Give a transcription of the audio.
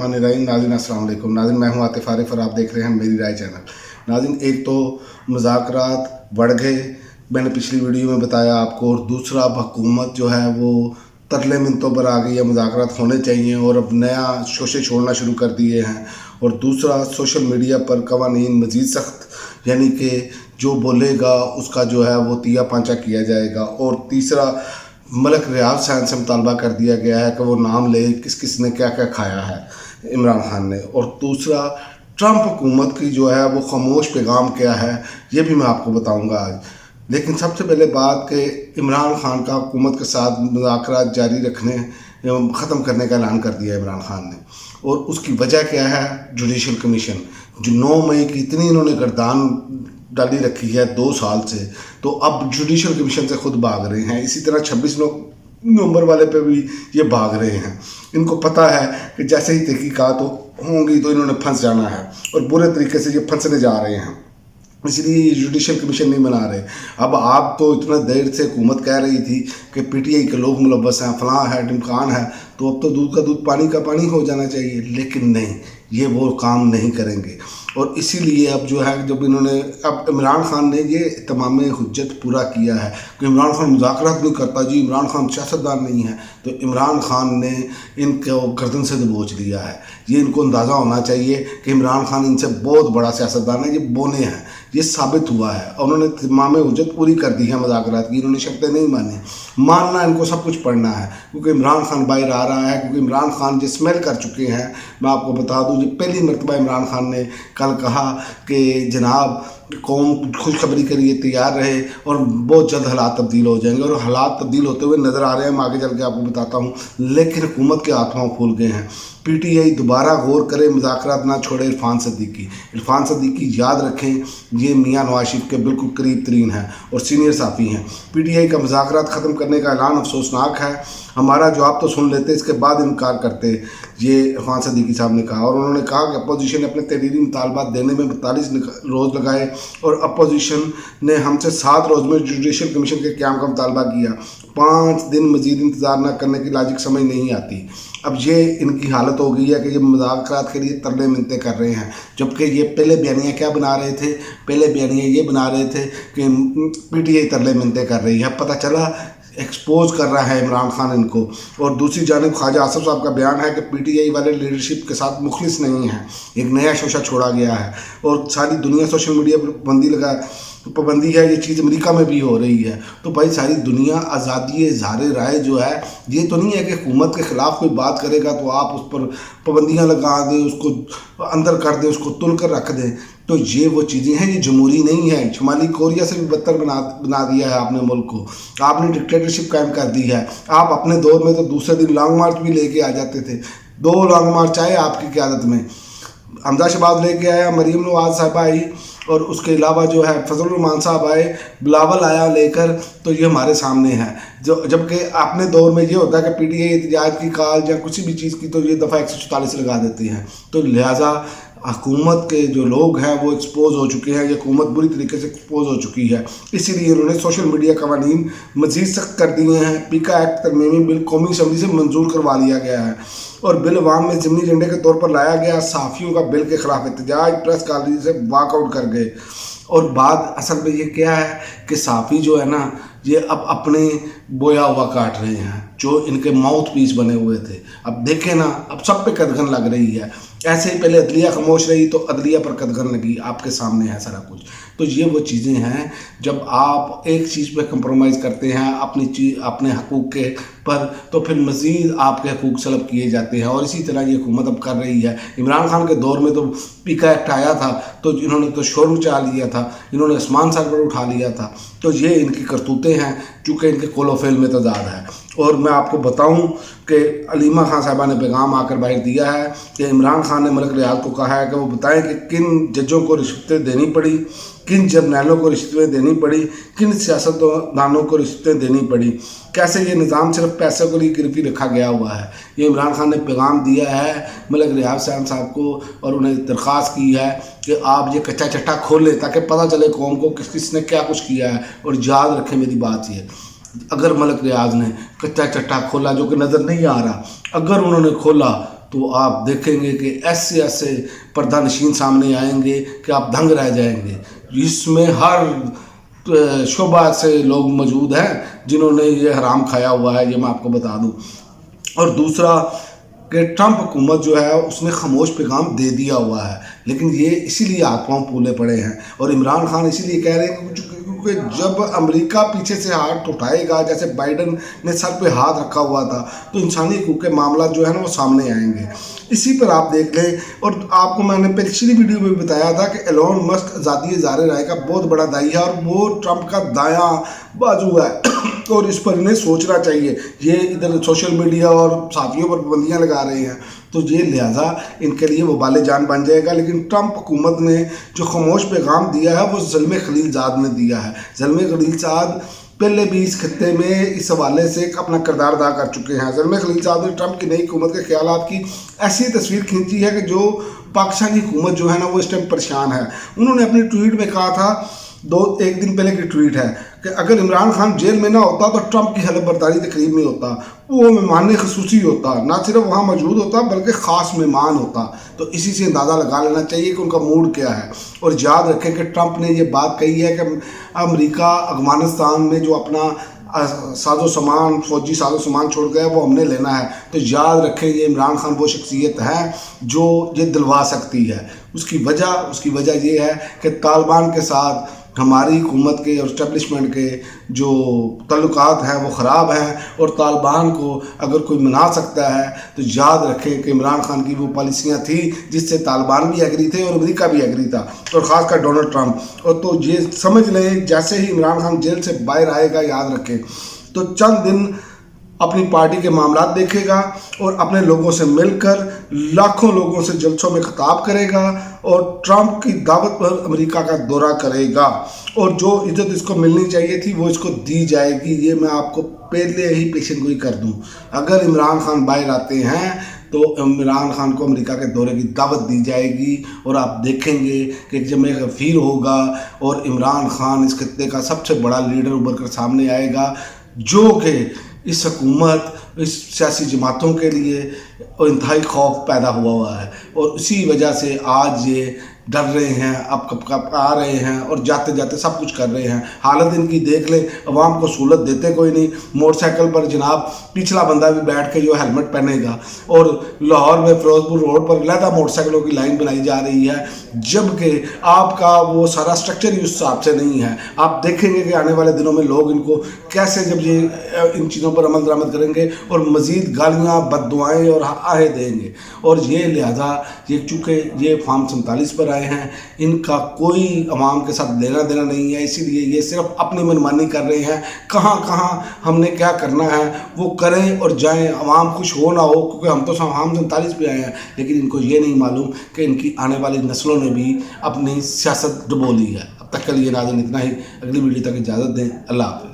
बिस्मिल्लाहिर्रहमानिर्रहीम। नाज़रीन अस्सलाम वालेकुम। नाज़रीन मैं हूँ आतिफ आरिफ और आप देख रहे हैं मेरी राय चैनल। नाज़रीन एक तो मुज़ाकरात बढ़ गए, मैंने पिछली वीडियो में बताया आपको, और दूसरा अब हुकूमत जो है वो तरले मिनतों पर आ गई है, मुज़ाकरात होने चाहिए और अब नया शोशे छोड़ना शुरू कर दिए हैं। और दूसरा सोशल मीडिया पर कवानीन मज़ीद सख्त, यानी कि जो बोलेगा उसका जो है वो तिया पांचा किया जाएगा। और तीसरा मलिक रियाज साहब से मुतालबा कर दिया गया है कि वो नाम ले किस किस ने क्या क्या खाया है इमरान खान ने। और दूसरा ट्रंप हुकूमत की जो है वो खामोश पैगाम क्या है ये भी मैं आपको बताऊंगा आज। लेकिन सबसे पहले बात कि इमरान खान का हुकूमत के साथ मुज़ाकरात जारी रखने ख़त्म करने का ऐलान कर दिया इमरान खान ने। और उसकी वजह क्या है? जुडिशल कमीशन जो 9 मई की इतनी इन्होंने गर्दान डाली रखी है 2 साल से, तो अब जुडिशल कमीशन से खुद भाग रहे हैं। इसी तरह 26 नवंबर वाले पे भी ये भाग रहे हैं। इनको पता है कि जैसे ही तहकीकात होंगी तो इन्होंने फंस जाना है और बुरे तरीके से ये फंसने जा रहे हैं, इसलिए जुडिशल कमीशन नहीं बना रहे। अब आप तो इतना देर से हुकूमत कह रही थी कि पीटीआई के लोग मुलव्वस हैं, फलां है, ढिमकान है, तो अब तो दूध का दूध पानी का पानी हो जाना चाहिए। लेकिन नहीं, ये वो काम नहीं करेंगे। और इसीलिए अब जो है जब इन्होंने अब इमरान खान ने ये तमाम हुज्जत पूरा किया है कि इमरान खान मुज़ाकरात नहीं करता जी, इमरान खान सियासतदान नहीं है, तो इमरान खान ने इनको गर्दन से दबोच लिया है। ये इनको अंदाज़ा होना चाहिए कि इमरान खान इनसे बहुत बड़ा सियासतदान है, ये बोने हैं, ये साबित हुआ है। और उन्होंने तमाम हुज्जत पूरी कर दी है मुज़ाकरात की, इन्होंने शर्तें नहीं मानी। मानना इनको सब कुछ पढ़ना है, क्योंकि इमरान खान बाहर आ रहा है, क्योंकि इमरान खान जो स्मेल कर चुके हैं। मैं आपको बता दूँ, पहली मरतबा इमरान खान ने कल कहा कि जनाब कौम खुशखबरी के लिए तैयार रहे और बहुत जल्द हालात तब्दील हो जाएंगे। और हालात तब्दील होते हुए नज़र आ रहे हैं, मैं आगे चल के आपको बताता हूँ। लेकिन हुकूमत के हाथ पांव फूल गए हैं। पीटीआई दोबारा गौर करे, मुज़ाकरात ना छोड़े इरफान सदीकी। इरफान सदीकी याद रखें, ये मियां नवाज शरीफ के बिल्कुल करीब तरीन हैं और सीनियर साफ़ी हैं। पीटीआई का मुज़ाकरात ख़त्म करने का ऐलान अफसोसनाक है। हमारा जवाब तो सुन लेते, इसके बाद इनकार करते, ये इरफान सदीकी साहब ने कहा। और उन्होंने कहा कि अपोजिशन ने अपने तहरीरी मुतालबात देने में 42 रोज़ लगाए और अपोजिशन ने हमसे 7 रोज़ में जुडिशल कमीशन के क़याम का मुतालबा किया। 5 दिन मज़ीद इंतज़ार न करने की लॉजिक समझ नहीं आती। अब ये इनकी हालत हो गई है कि ये मुज़ाकरात के लिए तरले मिन्नतें कर रहे हैं, जबकि ये पहले बयानियाँ क्या बना रहे थे? पहले बयानियाँ ये बना रहे थे कि पीटीआई तरले मिन्नतें कर रही है। पता चला एक्सपोज कर रहा है इमरान खान इनको। और दूसरी जानिब ख्वाजा आसिफ साहब का बयान है कि पीटीआई वाले लीडरशिप के साथ मुखलिस नहीं है, एक नया शोशा छोड़ा गया है और सारी दुनिया सोशल मीडिया पर पाबंदी है। ये चीज़ अमेरिका में भी हो रही है। तो भाई सारी दुनिया आज़ादी इज़हार राय जो है, ये तो नहीं है कि हुकूमत के ख़िलाफ़ कोई बात करेगा तो आप उस पर पाबंदियाँ लगा दें, उसको अंदर कर दें, उसको तुल कर रख दें। तो ये वो चीज़ें हैं, ये जमहूरी नहीं है। शुमाली कोरिया से भी बदतर बना दिया है आपने मुल्क को, आपने डिक्टेटरशिप कायम कर दी है। आप अपने दौर में तो दूसरे दिन लॉन्ग मार्च भी लेके आ जाते थे, 2 लॉन्ग मार्च आए आपकी क़यादत में। हमजा शहबाज लेके आया, मरीम नवाज साहब आई, और उसके अलावा जो है फजल रहमान साहब आए, बिलावल आया लेकर। तो ये हमारे सामने है। जो जबकि अपने दौर में ये होता है कि पीटीआई एहतजाज की कॉल या किसी भी चीज़ की तो ये दफ़ा 144 लगा देती हैं। तो लिहाजा हुकूमत के जो लोग हैं वो एक्सपोज हो चुके हैं, ये हुकूमत बुरी तरीके से एक्सपोज हो चुकी है। इसीलिए उन्होंने सोशल मीडिया कवानीन मज़ीद सख्त कर दिए हैं। पीका एक्ट तरमीमी बिल कौमी असम्बली से मंजूर करवा लिया गया है और बिल अवाम में ज़िमनी एजेंडे के तौर पर लाया गया। सहाफ़ियों का बिल के ख़िलाफ़ एहतजाज, प्रेस कॉलेज से वॉकआउट कर गए। और बात असल में ये क्या है कि सहाफ़ी जो है ना, ये अब अपने बोया हुआ काट रहे हैं, जो इनके माउथ पीस बने हुए थे। अब देखें ना, अब सब पे कदगन लग रही है। ऐसे ही पहले अदलिया खामोश रही तो अदलिया पर कदगन लगी, आपके सामने है सारा कुछ। तो ये वो चीज़ें हैं, जब आप एक चीज़ पे कंप्रोमाइज़ करते हैं अपने हकूक़ के पर, तो फिर मज़ीद आपके हकूक़ सलब किए जाते हैं। और इसी तरह ये हुकूमत अब कर रही है। इमरान खान के दौर में तो पीका एक्ट आया था तो इन्होंने तो शोर मचा लिया था, इन्होंने आसमान सर पर उठा लिया था। तो ये इनकी करतूतें हैं, चूँकि इनके कोलोफेल में तजाद है। और मैं आपको बताऊं कि अलीमा खान साहबा ने पैगाम आकर बाहर दिया है कि इमरान खान ने मलिक रियाज को कहा है कि वो बताएं कि किन जजों को रिश्वतें देनी पड़ी, किन जर्नैलों को रिश्वतें देनी पड़ी, किन सियासतदानों को रिश्वतें देनी पड़ी, कैसे ये निज़ाम सिर्फ पैसे को लिए गिरफ्ती रखा गया हुआ है। ये इमरान खान ने पैगाम दिया है मलिक रियाज साहब को और उन्हें दरख्वास्त की है कि आप ये कच्चा चट्टा खोल लें ताकि पता चले कौम को किस किस ने क्या कुछ किया है। और याद रखें मेरी बात ये, अगर मलिक रियाज ने कच्चा चट्टा खोला जो कि नज़र नहीं आ रहा, अगर उन्होंने खोला तो आप देखेंगे कि ऐसे ऐसे पर्दानशीन सामने आएंगे कि आप दंग रह जाएंगे। इसमें हर शोबा से लोग मौजूद हैं जिन्होंने ये हराम खाया हुआ है, ये मैं आपको बता दूं। और दूसरा कि ट्रंप हुकूमत जो है उसने खामोश पैगाम दे दिया हुआ है, लेकिन ये इसीलिए हाथ पांव फूले पड़े हैं। और इमरान खान इसीलिए कह रहे हैं क्योंकि जब अमेरिका पीछे से हाथ उठाएगा, जैसे बाइडन ने सर पे हाथ रखा हुआ था, तो इंसानी हकूक़ के मामला जो है ना वो सामने आएंगे। इसी पर आप देख लें, और आपको मैंने पिछली वीडियो में बताया था कि एलोन मस्क आज़ादी ज़ाहिर राय का बहुत बड़ा दाई है और वो ट्रंप का दायां बाजू है और इस पर इन्हें सोचना चाहिए। ये इधर सोशल मीडिया और साथियों पर पाबंदियाँ लगा रहे हैं, तो ये लिहाजा इनके लिए वबाल जान बन जाएगा। लेकिन ट्रंप हुकूमत ने जो खामोश पैगाम दिया है वो ज़ल्मे खलीलज़ाद ने दिया है। ज़ल्मे खलीलज़ाद पहले भी इस खत्ते में इस हवाले से अपना किरदार अदा कर चुके हैं। ज़ल्मे खलीलज़ाद ने ट्रंप की नई हुकूमत के ख्यालात की ऐसी तस्वीर खींची है कि जो पाकिस्तानी हुकूमत जो है ना वो इस टाइम परेशान है। उन्होंने अपनी ट्वीट में कहा था, एक दिन पहले की ट्वीट है कि अगर इमरान खान जेल में ना होता तो ट्रंप की हलफ बर्दारी तकरीब में होता, वो मेहमान खसूसी होता, ना सिर्फ वहाँ मौजूद होता बल्कि ख़ास मेहमान होता। तो इसी से अंदाज़ा लगा लेना चाहिए कि उनका मूड क्या है। और याद रखें कि ट्रंप ने ये बात कही है कि अमेरिका अफगानिस्तान में जो अपना साजो सामान, फौजी साजो सामान छोड़ गया वो हमने लेना है। तो याद रखें ये इमरान खान वो शख्सियत है जो ये दिलवा सकती है। उसकी वजह ये है कि तालिबान के साथ हमारी हुकूमत के और इस्टेब्लिशमेंट के जो ताल्लुकात हैं वो ख़राब हैं, और तालिबान को अगर कोई मना सकता है तो याद रखें कि इमरान खान की वो पॉलिसियाँ थी जिससे तालिबान भी एग्री थे और अमेरिका भी एग्री था, और ख़ासकर डोनाल्ड ट्रंप। और तो ये समझ लें जैसे ही इमरान खान जेल से बाहर आएगा, याद रखें तो चंद दिन अपनी पार्टी के मामला देखेगा और अपने लोगों से मिलकर लाखों लोगों से जलसों में खिताब करेगा और ट्रंप की दावत पर अमेरिका का दौरा करेगा, और जो इज्जत इसको मिलनी चाहिए थी वो इसको दी जाएगी। ये मैं आपको पहले ही पेशन गोई कर दूं। अगर इमरान खान बाहर आते हैं तो इमरान खान को अमेरिका के दौरे की दावत दी जाएगी, और आप देखेंगे कि जब एक गफीर होगा और इमरान खान इस खत्ते का सबसे बड़ा लीडर उभर कर सामने आएगा, जो कि इस हुकूमत, इस सियासी जमातों के लिए इंतहाई खौफ पैदा हुआ है। और इसी वजह से आज ये डर रहे हैं, अब कब आ रहे हैं और जाते जाते सब कुछ कर रहे हैं। हालत इनकी देख ले, अवाम को सहूलत देते कोई नहीं। मोटरसाइकिल पर जनाब पिछला बंदा भी बैठ के जो हेलमेट पहनेगा, और लाहौर में फिरोजपुर रोड पर लहदा मोटरसाइकिलों की लाइन बनाई जा रही है, जबकि आपका वो सारा स्ट्रक्चर ही उस हिसाब से नहीं है। आप देखेंगे कि आने वाले दिनों में लोग इनको कैसे, जब ये इन चीज़ों पर अमल दरामद करेंगे और मज़ीद गालियाँ, बद्दुआएँ और आहें देंगे। और ये लिहाजा ये चूँकि ये फॉर्म 47 पर आए हैं, इनका कोई अवाम के साथ लेना देना नहीं है, इसीलिए ये सिर्फ अपनी मनमानी कर रहे हैं। कहाँ कहाँ हमने क्या करना है वो करें और जाएं, अवाम खुश हो ना हो, क्योंकि हम तो फॉर्म 47 पे आए हैं। लेकिन इनको ये नहीं मालूम कि इनकी आने वाली नस्लों ने भी अपनी सियासत डुबो ली है। अब तक के लिए नाज़रीन इतना ही, अगली वीडियो तक इजाज़त दें। अल्लाह हाफ़िज़।